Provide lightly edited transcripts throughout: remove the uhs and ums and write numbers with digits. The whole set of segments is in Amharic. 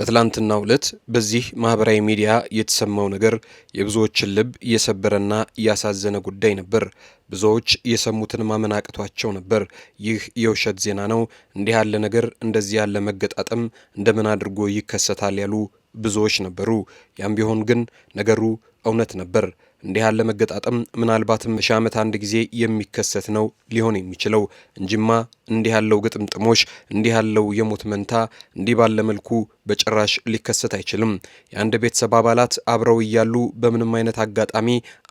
በትላንትናው ዕለት በዚህ ማህበራዊ ሚዲያ የተሰማው ነገር የብዙዎችን ልብ የሰበረና ያሳዘነ ጉዳይ ነበር። ብዙዎች የሰሙትን ማመን አቅቷቸው ነበር። ይህ የውሸት ዜና ነው፣ እንዲህ ያለ ነገር እንደዚህ ያለ መገጣጠም እንደምን አድርጎ ይከሰታል ያሉ ብዙዎች ነበሩ። ያም ቢሆን ግን ነገሩ እውነት ነበር። እንዲህ ያለ መገጣጠም ምናልባትም በሺህ ዓመት አንድ ጊዜ የሚከሰት ነው ሊሆን የሚችለው እንጂማ እንዲህ ያለው ግጥምጥሞሽ እንዲህ ያለው የሞት መንታ እንዲህ ባለ መልኩ በጭራሽ ሊከሰት አይችልም። የአንድ ቤተሰብ አባላት አብረው እያሉ በምንም አይነት አጋጣሚ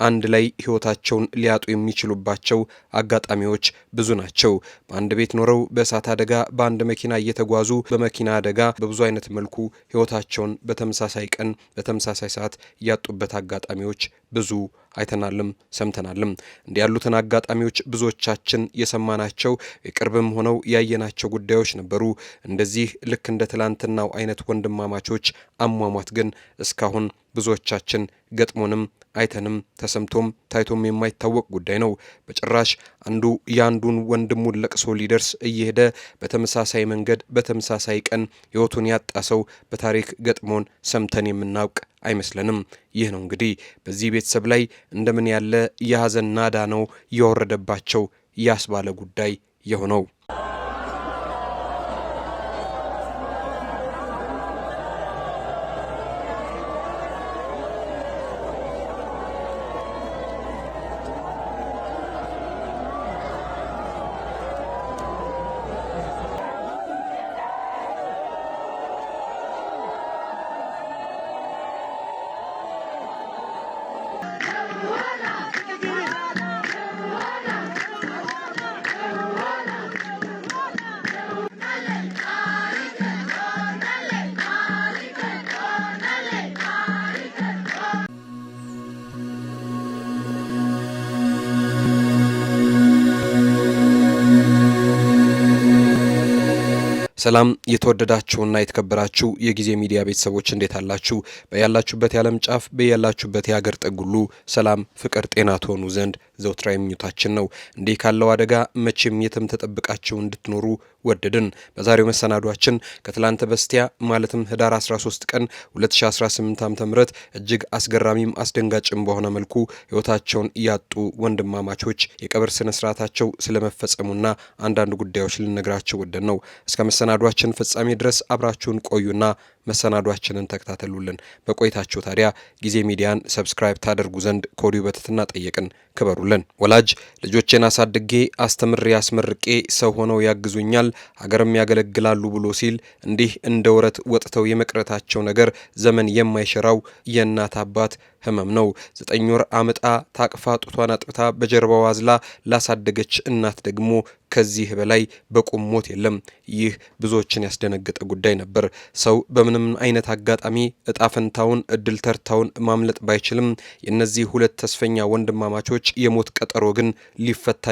አንድ ላይ ሕይወታቸውን ሊያጡ የሚችሉባቸው አጋጣሚዎች ብዙ ናቸው። በአንድ ቤት ኖረው በእሳት አደጋ በአንድ መኪና እየተጓዙ በመኪና አደጋ በብዙ አይነት መልኩ ሕይወታቸውን በተመሳሳይ ቀን በተመሳሳይ ሰዓት ያጡበት አጋጣሚዎች ብዙ አይተናልም ሰምተናልም። እንዲህ ያሉትን አጋጣሚዎች ብዙዎቻችን የሰማናቸው የቅርብም ሆነው ያየናቸው ጉዳዮች ነበሩ። እንደዚህ ልክ እንደ ትላንትናው አይነት ወንድማማቾች አሟሟት ግን እስካሁን ብዙዎቻችን ገጥሞንም አይተንም ተሰምቶም ታይቶም የማይታወቅ ጉዳይ ነው። በጭራሽ አንዱ ያንዱን ወንድሙን ለቅሶ ሊደርስ እየሄደ በተመሳሳይ መንገድ በተመሳሳይ ቀን ሕይወቱን ያጣ ሰው በታሪክ ገጥሞን ሰምተን የምናውቅ አይመስለንም። ይህ ነው እንግዲህ በዚህ ቤተሰብ ላይ እንደምን ያለ የሐዘን ናዳ ነው የወረደባቸው ያስባለ ጉዳይ የሆነው። ሰላም የተወደዳችሁና የተከበራችሁ የጊዜ ሚዲያ ቤተሰቦች እንዴት አላችሁ? በያላችሁበት የዓለም ጫፍ በያላችሁበት የሀገር ጥግ ሁሉ ሰላም፣ ፍቅር፣ ጤና ትሆኑ ዘንድ ዘውትራዊ ምኞታችን ነው። እንዲህ ካለው አደጋ መቼም የትም ተጠብቃችሁ እንድትኖሩ ወደድን። በዛሬው መሰናዷችን ከትላንት በስቲያ ማለትም ህዳር 13 ቀን 2018 ዓ.ም እጅግ አስገራሚም አስደንጋጭም በሆነ መልኩ ሕይወታቸውን ያጡ ወንድማማቾች የቀብር ስነ ስርዓታቸው ስለመፈጸሙና አንዳንድ ጉዳዮች ልነግራችሁ ወደን ነው። እስከ መሰናዷችን ፍጻሜ ድረስ አብራችሁን ቆዩና መሰናዷችንን ተከታተሉልን። በቆይታችሁ ታዲያ ጊዜ ሚዲያን ሰብስክራይብ ታደርጉ ዘንድ ከወዲሁ በትህትና ጠየቅን። ክበሩልን። ወላጅ ልጆቼን አሳድጌ አስተምሬ አስመርቄ ሰው ሆነው ያግዙኛል፣ ሀገርም ያገለግላሉ ብሎ ሲል እንዲህ እንደ ወረት ወጥተው የመቅረታቸው ነገር ዘመን የማይሽራው የእናት አባት ህመም ነው። 9 ወር አመጣ ታቅፋ ጡቷን አጥብታ በጀርባው አዝላ ላሳደገች እናት ደግሞ ከዚህ በላይ በቁም ሞት የለም። ይህ ብዙዎችን ያስደነገጠ ጉዳይ ነበር። ሰው በምንም አይነት አጋጣሚ እጣ ፈንታውን እድል ተርታውን ማምለጥ ባይችልም የእነዚህ ሁለት ተስፈኛ ወንድማማቾች የሞት ቀጠሮ ግን ሊፈታ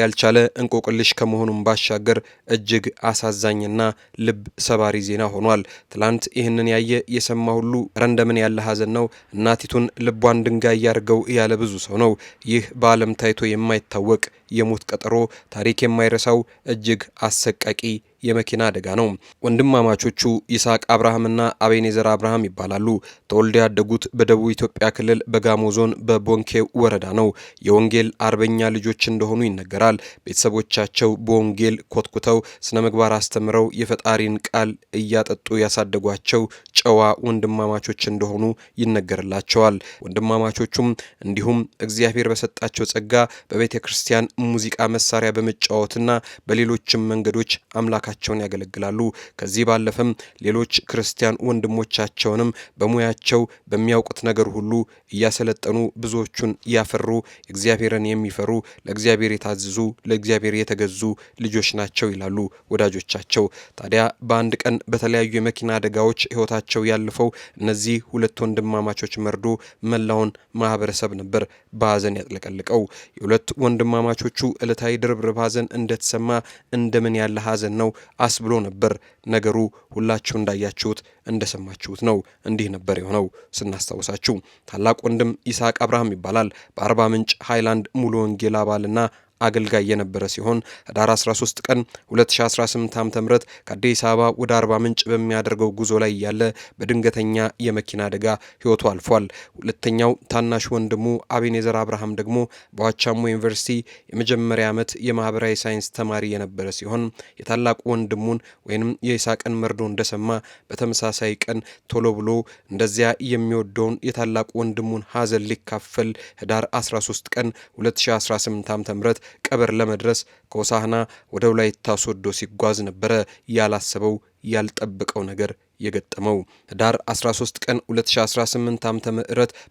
ያልቻለ እንቆቅልሽ ከመሆኑም ባሻገር እጅግ አሳዛኝና ልብ ሰባሪ ዜና ሆኗል። ትላንት ይህንን ያየ የሰማ ሁሉ ረንደምን ያለ ሀዘን ነው። እናቲቱን ልቧን ድንጋይ ያርገው ያለ ብዙ ሰው ነው። ይህ በዓለም ታይቶ የማይታወቅ የሞት ቀጠሮ ታሪክ የማይረሳው እጅግ አሰቃቂ የመኪና አደጋ ነው። ወንድማማቾቹ ይስሐቅ አብርሃምና አቤኔዘር አብርሃም ይባላሉ። ተወልደው ያደጉት በደቡብ ኢትዮጵያ ክልል በጋሞ ዞን በቦንኬ ወረዳ ነው። የወንጌል አርበኛ ልጆች እንደሆኑ ይነገራል። ቤተሰቦቻቸው በወንጌል ኮትኩተው ስነ ምግባር አስተምረው የፈጣሪን ቃል እያጠጡ ያሳደጓቸው ጨዋ ወንድማማቾች እንደሆኑ ይነገርላቸዋል። ወንድማማቾቹም እንዲሁም እግዚአብሔር በሰጣቸው ጸጋ በቤተ ክርስቲያን ሙዚቃ መሳሪያ በመጫወትና በሌሎችም መንገዶች አምላካቸውን ያገለግላሉ። ከዚህ ባለፈም ሌሎች ክርስቲያን ወንድሞቻቸውንም በሙያቸው በሚያውቁት ነገር ሁሉ እያሰለጠኑ ብዙዎቹን ያፈሩ እግዚአብሔርን የሚፈሩ ለእግዚአብሔር የታዘዙ ለእግዚአብሔር የተገዙ ልጆች ናቸው ይላሉ ወዳጆቻቸው። ታዲያ በአንድ ቀን በተለያዩ የመኪና አደጋዎች ሕይወታቸው ያለፈው እነዚህ ሁለት ወንድማማቾች መርዶ መላውን ማህበረሰብ ነበር በሐዘን ያጥለቀልቀው። የሁለት ወንድማማቾቹ ዕለታዊ ድርብርብ ሐዘን እንደተሰማ እንደምን ያለ ሐዘን ነው አስብሎ ነበር። ነገሩ ሁላችሁ እንዳያችሁት እንደሰማችሁት ነው። እንዲህ ነበር የሆነው። ስናስታውሳችሁ ታላቅ ወንድም ይስሐቅ አብርሃም ይባላል። በአርባ ምንጭ ሃይላንድ ሙሉ ወንጌል አባልና አገልጋይ የነበረ ሲሆን ህዳር 13 ቀን 2018 ዓ.ም ከአዲስ አበባ ወደ አርባ ምንጭ በሚያደርገው ጉዞ ላይ ያለ በድንገተኛ የመኪና አደጋ ህይወቱ አልፏል። ሁለተኛው ታናሽ ወንድሙ አቤኔዘር አብርሃም ደግሞ በዋቻሞ ዩኒቨርሲቲ የመጀመሪያ ዓመት የማህበራዊ ሳይንስ ተማሪ የነበረ ሲሆን የታላቁ ወንድሙን ወይንም የይስሐቅን መርዶ እንደሰማ በተመሳሳይ ቀን ቶሎ ብሎ እንደዚያ የሚወደውን የታላቁ ወንድሙን ሀዘን ሊካፈል ህዳር 13 ቀን 2018 ዓ.ም ቀብር ለመድረስ ከሆሳዕና ወደ ወላይታ ሶዶ ሲጓዝ ነበረ ያላሰበው ያልጠበቀው ነገር የገጠመው። ህዳር 13 ቀን 2018 ዓ.ም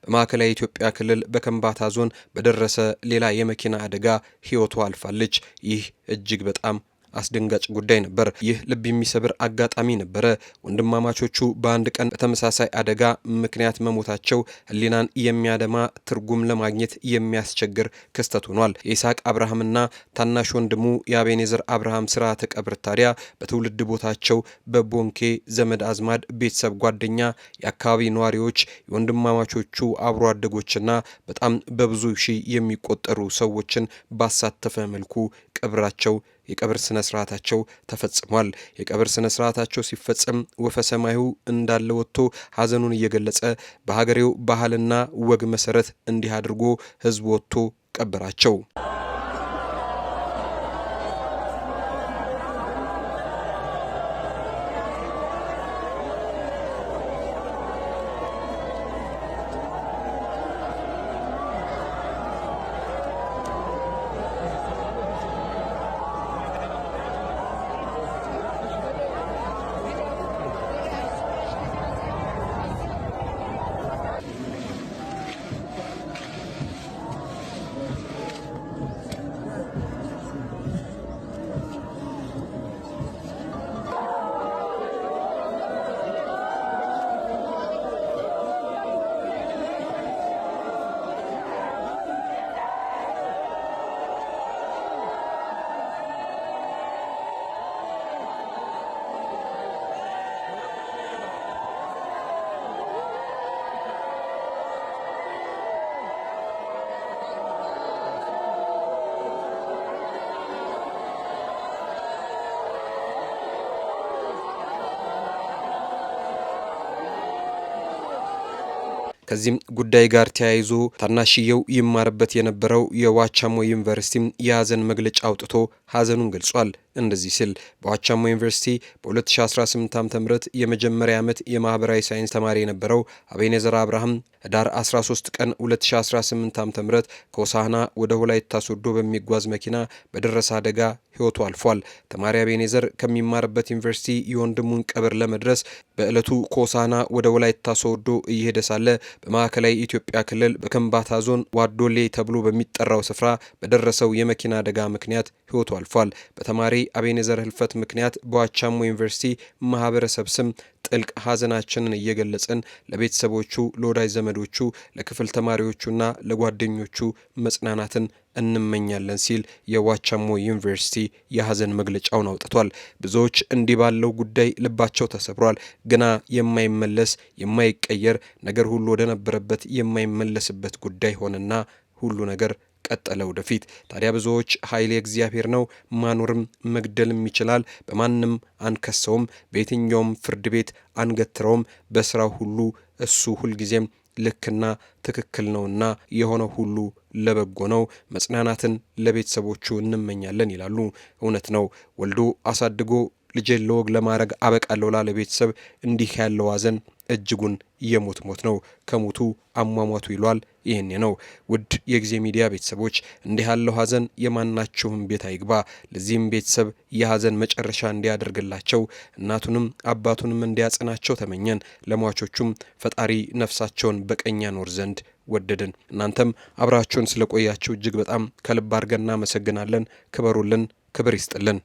በማዕከላዊ ኢትዮጵያ ክልል በከምባታ ዞን በደረሰ ሌላ የመኪና አደጋ ህይወቱ አልፋለች። ይህ እጅግ በጣም አስደንጋጭ ጉዳይ ነበር። ይህ ልብ የሚሰብር አጋጣሚ ነበረ። ወንድማማቾቹ በአንድ ቀን በተመሳሳይ አደጋ ምክንያት መሞታቸው ህሊናን የሚያደማ ትርጉም ለማግኘት የሚያስቸግር ክስተት ሆኗል። የይስሐቅ አብርሃምና ታናሽ ወንድሙ የአቤኔዘር አብርሃም ስርዓተ ቀብር ታዲያ በትውልድ ቦታቸው በቦንኬ ዘመድ አዝማድ፣ ቤተሰብ፣ ጓደኛ፣ የአካባቢ ነዋሪዎች፣ የወንድማማቾቹ አብሮ አደጎችና በጣም በብዙ ሺህ የሚቆጠሩ ሰዎችን ባሳተፈ መልኩ ቀብራቸው የቀብር ስነ ስርዓታቸው ተፈጽሟል። የቀብር ስነ ስርዓታቸው ሲፈጸም ወፈ ሰማዩ እንዳለ ወጥቶ ሀዘኑን እየገለጸ በሀገሬው ባህልና ወግ መሰረት እንዲህ አድርጎ ህዝብ ወጥቶ ቀበራቸው። ከዚህም ጉዳይ ጋር ተያይዞ ታናሽየው ይማርበት የነበረው የዋቻሞ ዩኒቨርሲቲ የሀዘን መግለጫ አውጥቶ ሀዘኑን ገልጿል። እንደዚህ ሲል በዋቻሞ ዩኒቨርሲቲ በ2018 ዓ.ም የመጀመሪያ ዓመት የማህበራዊ ሳይንስ ተማሪ የነበረው አቤኔዘር አብርሃም ህዳር 13 ቀን 2018 ዓ.ም ከሆሳዕና ወደ ወላይታ ሶዶ በሚጓዝ መኪና በደረሰ አደጋ ህይወቱ አልፏል። ተማሪ አቤኔዘር ከሚማርበት ዩኒቨርሲቲ የወንድሙን ቀብር ለመድረስ በዕለቱ ከሆሳዕና ወደ ወላይታ ሶዶ እየሄደ ሳለ በማዕከላዊ ኢትዮጵያ ክልል በከምባታ ዞን ዋዶሌ ተብሎ በሚጠራው ስፍራ በደረሰው የመኪና አደጋ ምክንያት ህይወቱ አልፏል። በተማሪ አቤኔዘር ህልፈት ምክንያት በዋቻሞ ዩኒቨርሲቲ ማህበረሰብ ስም ጥልቅ ሀዘናችንን እየገለጽን ለቤተሰቦቹ፣ ለወዳጅ ዘመዶቹ፣ ለክፍል ተማሪዎቹና ለጓደኞቹ መጽናናትን እንመኛለን ሲል የዋቻሞ ዩኒቨርሲቲ የሀዘን መግለጫውን አውጥቷል። ብዙዎች እንዲህ ባለው ጉዳይ ልባቸው ተሰብሯል። ግና የማይመለስ የማይቀየር ነገር ሁሉ ወደ ነበረበት የማይመለስበት ጉዳይ ሆነና ሁሉ ነገር ቀጠለ ወደፊት። ታዲያ ብዙዎች ኃይል የእግዚአብሔር ነው፣ ማኖርም መግደልም ይችላል፣ በማንም አንከሰውም፣ በየትኛውም ፍርድ ቤት አንገትረውም፣ በስራው ሁሉ እሱ ሁልጊዜም ልክና ትክክል ነውና የሆነው ሁሉ ለበጎ ነው፣ መጽናናትን ለቤተሰቦቹ እንመኛለን ይላሉ። እውነት ነው። ወልዶ አሳድጎ ልጄን ለወግ ለማድረግ አበቃለሁ ላለ ቤተሰብ እንዲህ ያለው ሀዘን እጅጉን የሞት ሞት ነው። ከሞቱ አሟሟቱ ይሏል። ይህን ነው። ውድ የጊዜ ሚዲያ ቤተሰቦች እንዲህ ያለው ሀዘን የማናችሁም ቤት አይግባ። ለዚህም ቤተሰብ የሀዘን መጨረሻ እንዲያደርግላቸው እናቱንም አባቱንም እንዲያጽናቸው ተመኘን። ለሟቾቹም ፈጣሪ ነፍሳቸውን በቀኝ ያኖር ዘንድ ወደድን። እናንተም አብራችሁን ስለቆያችሁ እጅግ በጣም ከልብ አድርገን እናመሰግናለን። ክበሩልን፣ ክብር ይስጥልን።